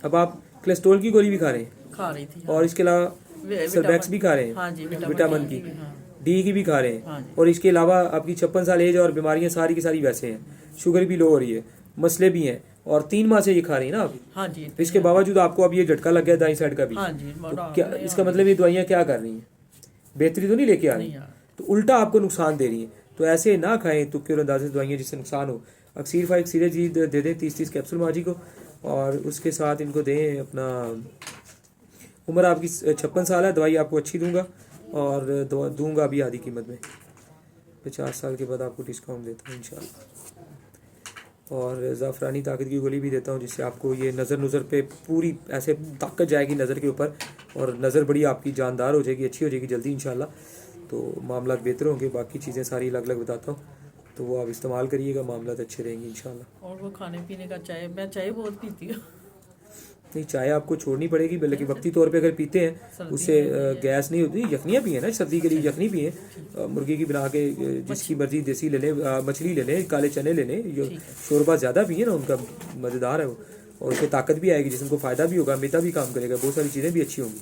اب آپ کولیسٹرول کی گولی بھی کھا رہے ہیں؟ کھا رہی تھی اور اس کے علاوہ سربیکس بھی کھا رہے ہیں؟ ہاں جی، وٹامن کی، ڈی کی بھی کھا رہے ہیں؟ ہاں جی۔ اور اس کے علاوہ آپ کی 56 سال ایج اور بیماریاں ساری کی ساری ویسے ہیں، شوگر بھی لو ہو رہی ہے، مسئلے بھی ہیں، اور 3 ماہ سے یہ کھا رہی ہیں نا آپ؟ ہاں جی۔ اس کے باوجود آپ کو اب یہ جھٹکا لگ گیا دائیں سائڈ کا بھی، ہاں جی، تو کیا اس کا مطلب یہ دوائیاں کیا کر رہی ہیں؟ بہتری تو نہیں لے کے آ رہی ہیں، تو الٹا آپ کو نقصان دے رہی ہیں۔ تو ایسے نہ کھائیں تکے اور اندازے سے دوائیاں جس سے نقصان ہو۔ اکسیر 5 سیرے جی دے دیں 30 کیپسول ماں جی کو، اور اس کے ساتھ ان کو دیں اپنا، عمر آپ کی 56 سال ہے، دوائی آپ کو اچھی دوں گا، اور دوں گا ابھی آدھی قیمت میں، 50 سال کے بعد آپ کو ڈسکاؤنٹ دیتا ہوں انشاءاللہ۔ اور زعفرانی طاقت کی گولی بھی دیتا ہوں، جس سے آپ کو یہ نظر پہ پوری ایسے طاقت جائے گی نظر کے اوپر، اور نظر بڑی آپ کی جاندار ہو جائے گی، اچھی ہو جائے گی جلدی انشاءاللہ، تو معاملات بہتر ہوں گے۔ باقی چیزیں ساری الگ الگ بتاتا ہوں، تو وہ آپ استعمال کریے گا، معاملات اچھے رہیں گے انشاءاللہ۔ اور وہ کھانے پینے کا چائے، میں چائے بہت پیتی ہوں۔ نہیں، چائے آپ کو چھوڑنی پڑے گی، بلکہ وقتی طور پہ اگر پیتے ہیں اس سے گیس نہیں ہوتی۔ یخنیاں پئیں نا، سردی کے لیے یخنی پئیں، مرغی کی بنا کے، جس کی مرضی دیسی لے لیں، مچھلی لے لیں، کالے چنے لے لیں، شوربہ زیادہ پئیں نا، ان کا مزیدار ہے وہ، اور اس سے طاقت بھی آئے گی، جسم کو فائدہ بھی ہوگا، میدا بھی کام کرے گا، بہت ساری چیزیں بھی اچھی ہوں گی۔